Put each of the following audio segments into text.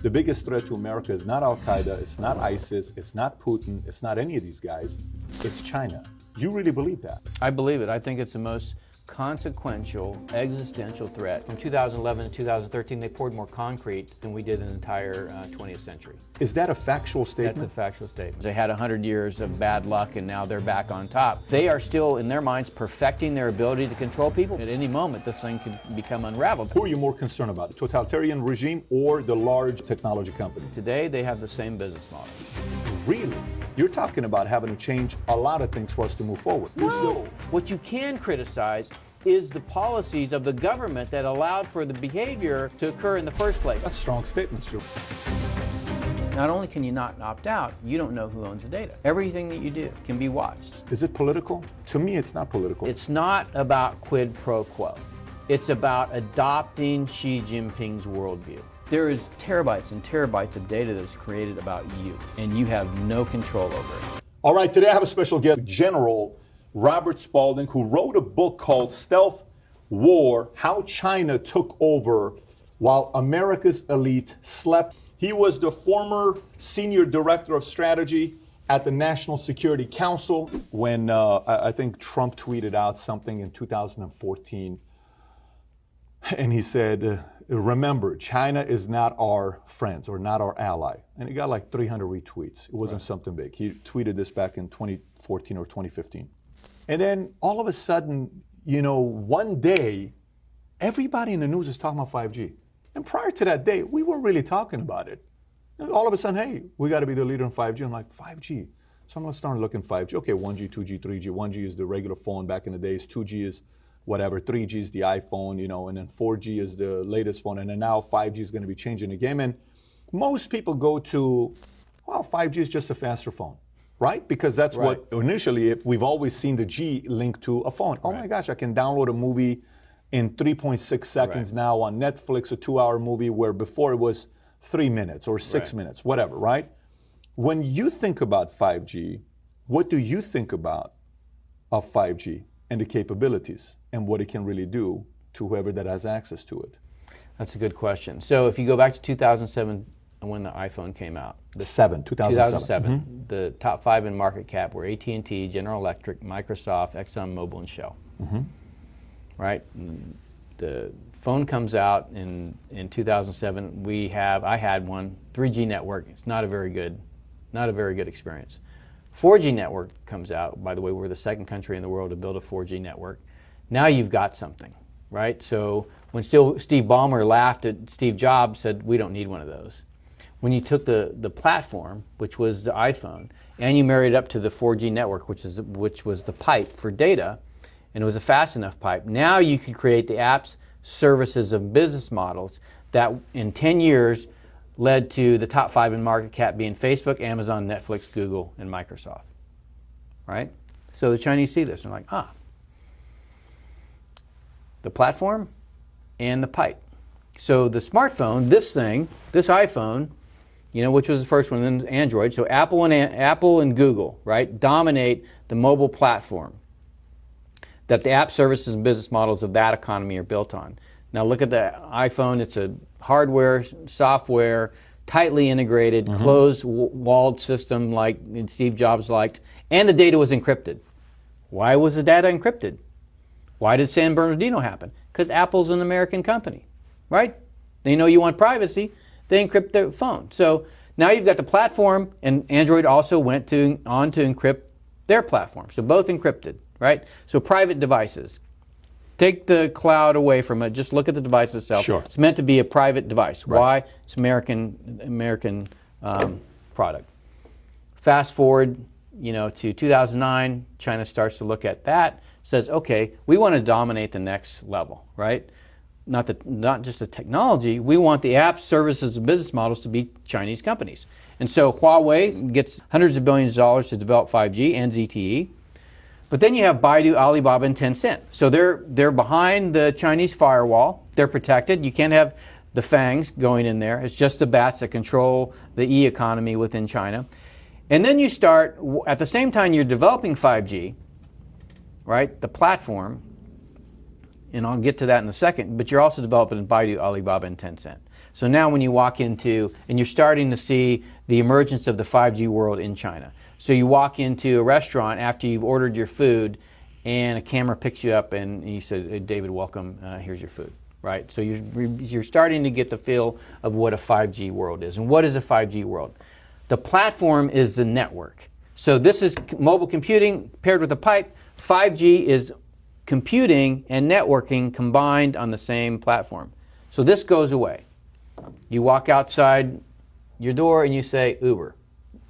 the biggest threat to America is not Al-Qaeda, it's not ISIS, it's not Putin, it's not any of these guys, it's China. You really believe that? I believe it. I think it's the most consequential, existential threat. From 2011 to 2013, they poured more concrete than we did in the entire 20th century. Is that a factual statement? That's a factual statement. They had 100 years of bad luck and now they're back on top. They are still, in their minds, perfecting their ability to control people. At any moment, this thing could become unraveled. Who are you more concerned about, the totalitarian regime or the large technology company? Today, they have the same business model. Really? You're talking about having to change a lot of things for us to move forward. No. What you can criticize is the policies of the government that allowed for the behavior to occur in the first place. That's a strong statement, Stu. Not only can you not opt out, you don't know who owns the data. Everything that you do can be watched. Is it political? To me, it's not political. It's not about quid pro quo. It's about adopting Xi Jinping's worldview. There is terabytes and terabytes of data that's created about you, and you have no control over it. All right, today I have a special guest, General Robert Spalding, who wrote a book called Stealth War: How China Took Over While America's Elite Slept. He was the former senior director of strategy at the National Security Council when I think Trump tweeted out something in 2014. And he said, remember, China is not our friends or not our ally. And he got like 300 retweets. It wasn't something big. He tweeted this back in 2014 or 2015. And then all of a sudden, one day, everybody in the news is talking about 5G. And prior to that day, we weren't really talking about it. And all of a sudden, hey, we got to be the leader in 5G. I'm like, 5G? So I'm going to start looking at 5G. Okay, 1G, 2G, 3G. 1G is the regular phone back in the days. 2G is whatever. 3G is the iPhone, and then 4G is the latest phone. And then now 5G is going to be changing the game. And most people go to, well, 5G is just a faster phone, right? Because that's what initially, we've always seen the G linked to a phone. Oh my gosh, I can download a movie in 3.6 seconds now on Netflix, a 2-hour movie, where before it was 3 minutes or 6 minutes, whatever, right? When you think about 5G, what do you think about of 5G and the capabilities and what it can really do to whoever that has access to it? That's a good question. So if you go back to 2007, when the iPhone came out. 2007. The top 5 in market cap were AT&T, General Electric, Microsoft, ExxonMobil, and Shell. Right? The phone comes out in 2007. I had one, 3G network. It's not a very good experience. 4G network comes out. By the way, we're the second country in the world to build a 4G network. Now you've got something, right? So when Steve Ballmer laughed at Steve Jobs, said, we don't need one of those. When you took the platform, which was the iPhone, and you married it up to the 4G network, which was the pipe for data, and it was a fast enough pipe, now you could create the apps, services, and business models that in 10 years led to the top 5 in market cap being Facebook, Amazon, Netflix, Google, and Microsoft, right? So the Chinese see this and they're like, the platform and the pipe. So the smartphone, this iPhone, which was the first one, then Android. So Apple and Google, right, dominate the mobile platform that the app services and business models of that economy are built on. Now look at the iPhone. It's a hardware, software, tightly integrated, closed-walled system like Steve Jobs liked, and the data was encrypted. Why was the data encrypted? Why did San Bernardino happen? Because Apple's an American company, right? They know you want privacy. They encrypt their phone. So now you've got the platform, and Android also went on to encrypt their platform. So both encrypted, right? So private devices. Take the cloud away from it. Just look at the device itself. Sure. It's meant to be a private device. Right. Why? It's American product. Fast forward, to 2009, China starts to look at that. Says, okay, we want to dominate the next level, right? Not just the technology. We want the apps, services, and business models to be Chinese companies. And so Huawei gets hundreds of billions of dollars to develop 5G and ZTE. But then you have Baidu, Alibaba, and Tencent. So they're behind the Chinese firewall. They're protected. You can't have the fangs going in there. It's just the bats that control the e-economy within China. And then you start, at the same time you're developing 5G, right, the platform, and I'll get to that in a second, but you're also developing Baidu, Alibaba, and Tencent. So now when you walk into, and you're starting to see the emergence of the 5G world in China. So you walk into a restaurant after you've ordered your food, and a camera picks you up and you say, hey, David, welcome, here's your food, right? So you're starting to get the feel of what a 5G world is. And what is a 5G world? The platform is the network. So this is mobile computing paired with a pipe. 5G is computing and networking combined on the same platform. So this goes away. You walk outside your door and you say Uber.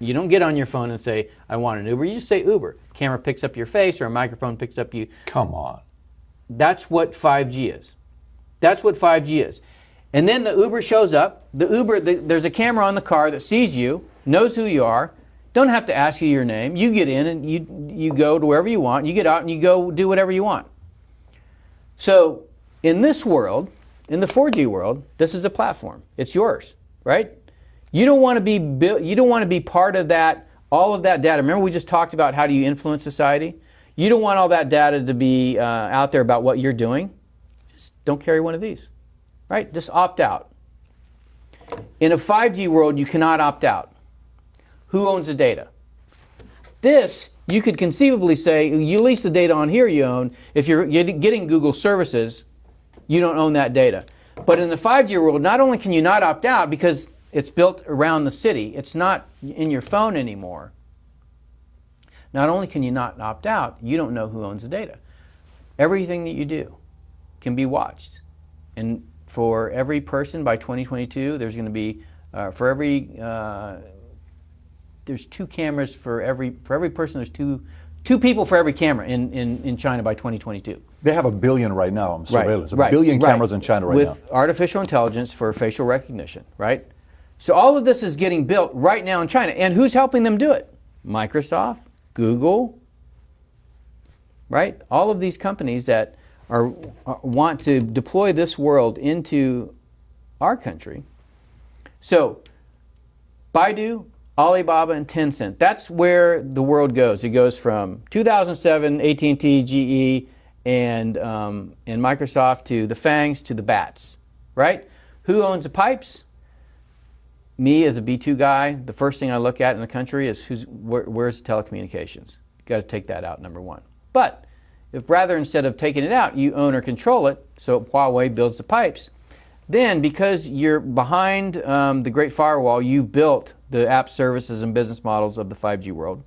You don't get on your phone and say, I want an Uber. You just say Uber. Camera picks up your face or a microphone picks up you. Come on. That's what 5G is. That's what 5G is. And then the Uber shows up. There's a camera on the car that sees you, knows who you are, don't have to ask you your name. You get in and you go to wherever you want. You get out and you go do whatever you want. So in this world, in the 4G world, this is a platform. It's yours, right? You don't want to be part of that, all of that data. Remember we just talked about how do you influence society? You don't want all that data to be out there about what you're doing. Just don't carry one of these, right? Just opt out. In a 5G world, you cannot opt out. Who owns the data? This, you could conceivably say, you lease the data on here you own. If you're getting Google services, you don't own that data. But in the 5G world, not only can you not opt out because it's built around the city, it's not in your phone anymore. Not only can you not opt out, you don't know who owns the data. Everything that you do can be watched. And for every person by 2022, there's going to be, there's 2 cameras for every person. There's two people for every camera in China by 2022. They have 1 billion right now on surveillance. Right, A billion cameras in China right now. With artificial intelligence for facial recognition, right? So all of this is getting built right now in China. And who's helping them do it? Microsoft, Google, right? All of these companies that want to deploy this world into our country. So Baidu, Alibaba, and Tencent. That's where the world goes. It goes from 2007, AT&T, GE, and Microsoft to the FANGs to the BATs, right? Who owns the pipes? Me as a B2 guy, the first thing I look at in the country is where's telecommunications. You've got to take that out, number one. But if rather instead of taking it out, you own or control it, so Huawei builds the pipes, then because you're behind the Great Firewall, you've built the app services and business models of the 5G world.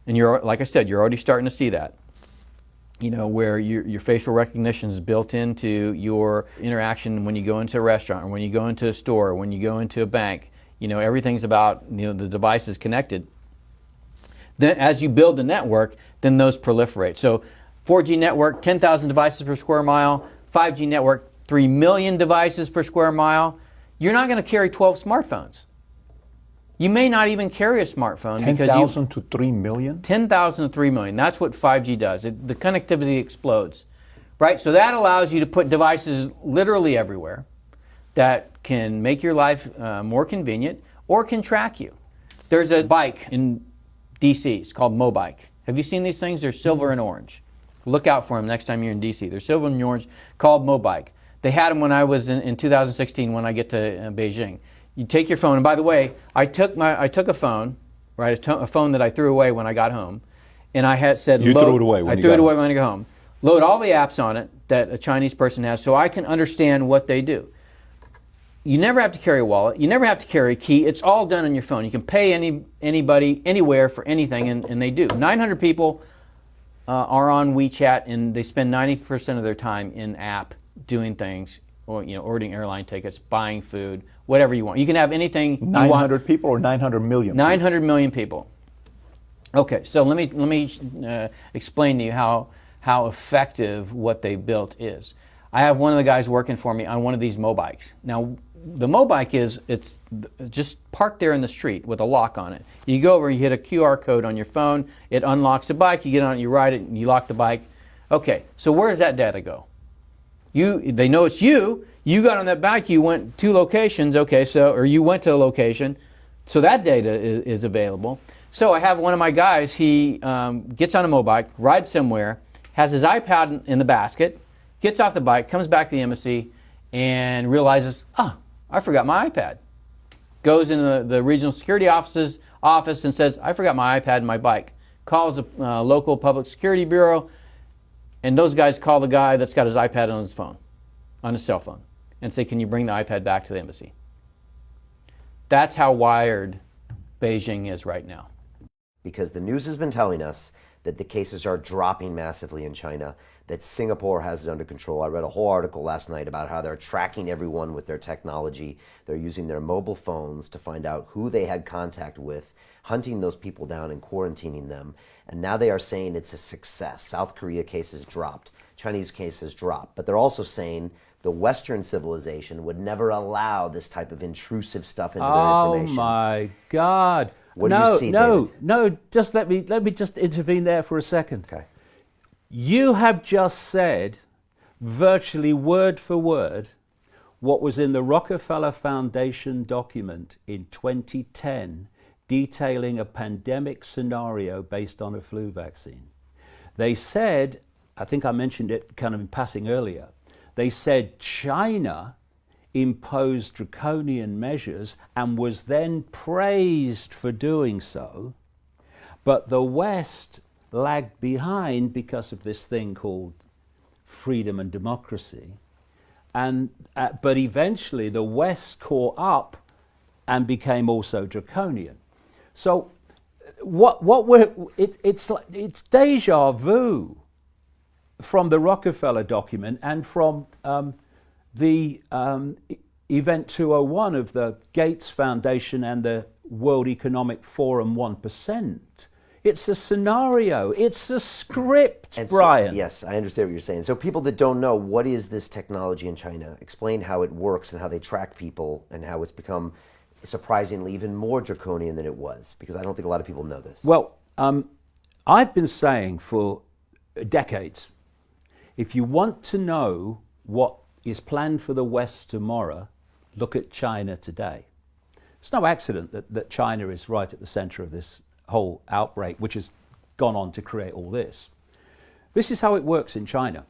And you're, like I said, you're already starting to see that. You know, where your facial recognition is built into your interaction when you go into a restaurant or when you go into a store or when you go into a bank. You know, everything's about, you know, the device is connected. Then as you build the network, then those proliferate. So 4G network, 10,000 devices per square mile. 5G network, 3 million devices per square mile. You're not going to carry 12 smartphones. You may not even carry a smartphone. 10,000 to 3 million? 10,000 to 3 million. That's what 5G does. The connectivity explodes, right? So that allows you to put devices literally everywhere that can make your life more convenient or can track you. There's a bike in DC. It's called Mobike. Have you seen these things? They're silver and orange. Look out for them next time you're in DC. They're silver and orange, called Mobike. They had them when I was in 2016 when I get to Beijing. You take your phone, and by the way, I took a phone, right, a phone that I threw away when I got home, and I had said, you threw it away when I threw it away when I got home. Load all the apps on it that a Chinese person has, so I can understand what they do. You never have to carry a wallet. You never have to carry a key. It's all done on your phone. You can pay anybody anywhere for anything, and they do. 900 people are on WeChat, and they spend 90% of their time in app doing things. Or, you know, ordering airline tickets, buying food, whatever you want. You can have anything you want. 900 people or 900 million? 900 million people. Okay, so let me explain to you how effective what they built is. I have one of the guys working for me on one of these Mobikes. Now, the Mobike it's just parked there in the street with a lock on it. You go over, you hit a QR code on your phone, it unlocks the bike, you get on it, you ride it, and you lock the bike. Okay, so where does that data go? They know it's you. You got on that bike. You went 2 locations. Okay, or you went to a location, so that data is available. So I have one of my guys. He gets on a Mobike, rides somewhere, has his iPad in the basket, gets off the bike, comes back to the embassy, and realizes, I forgot my iPad. Goes into the regional security office and says, I forgot my iPad and my bike. Calls the local public security bureau, and those guys call the guy that's got his iPad on his phone, on his cell phone, and say, can you bring the iPad back to the embassy? That's how wired Beijing is right now. Because the news has been telling us that the cases are dropping massively in China, that Singapore has it under control. I read a whole article last night about how they're tracking everyone with their technology. They're using their mobile phones to find out who they had contact with, hunting those people down and quarantining them. And now they are saying it's a success. South Korea cases dropped, Chinese cases dropped. But they're also saying the Western civilization would never allow this type of intrusive stuff into their information. Oh my God. What do you see, David? No, just let me just intervene there for a second. Okay. You have just said, virtually word for word, what was in the Rockefeller Foundation document in 2010 detailing a pandemic scenario based on a flu vaccine. They said, I think I mentioned it kind of in passing earlier, they said China imposed draconian measures and was then praised for doing so, but the West lagged behind because of this thing called freedom and democracy. And but eventually the West caught up and became also draconian. So it's deja vu from the Rockefeller document and from the Event 201 of the Gates Foundation and the World Economic Forum 1%. It's a scenario. It's a script, And Brian. So, yes, I understand what you're saying. So people that don't know, what is this technology in China? Explain how it works and how they track people and how it's become surprisingly even more draconian than it was, because I don't think a lot of people know this. Well, I've been saying for decades, if you want to know what is planned for the West tomorrow, look at China today. It's no accident that China is right at the center of this whole outbreak, which has gone on to create all this. This is how it works in China.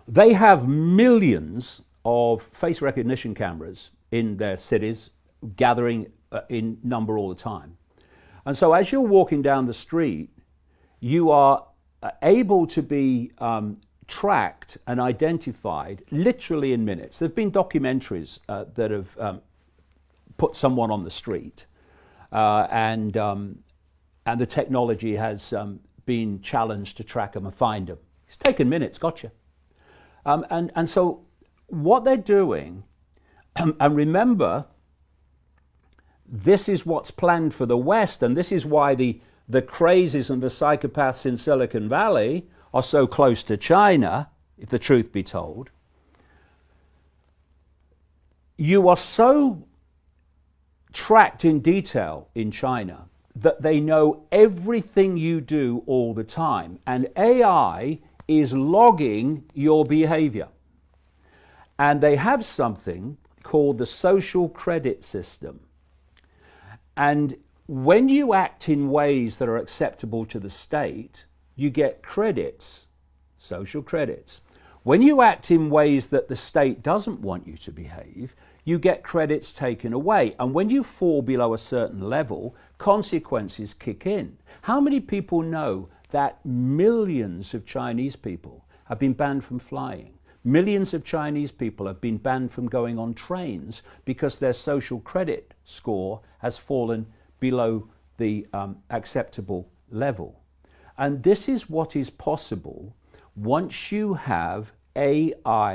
They have millions of face recognition cameras in their cities, gathering in number all the time. And so as you're walking down the street, you are able to be tracked and identified literally in minutes. There have been documentaries that have put someone on the street, and the technology has been challenged to track them and find them. It's taken minutes, gotcha. And so what they're doing, and remember, this is what's planned for the West, and this is why the crazies and the psychopaths in Silicon Valley are so close to China, if the truth be told. You are so tracked in detail in China that they know everything you do all the time, and AI is logging your behavior. And they have something called the social credit system. And when you act in ways that are acceptable to the state, you get credits, social credits. When you act in ways that the state doesn't want you to behave, you get credits taken away. And when you fall below a certain level, consequences kick in. How many people know that millions of Chinese people have been banned from flying? Millions of Chinese people have been banned from going on trains because their social credit score has fallen below the acceptable level. And this is what is possible once you have AI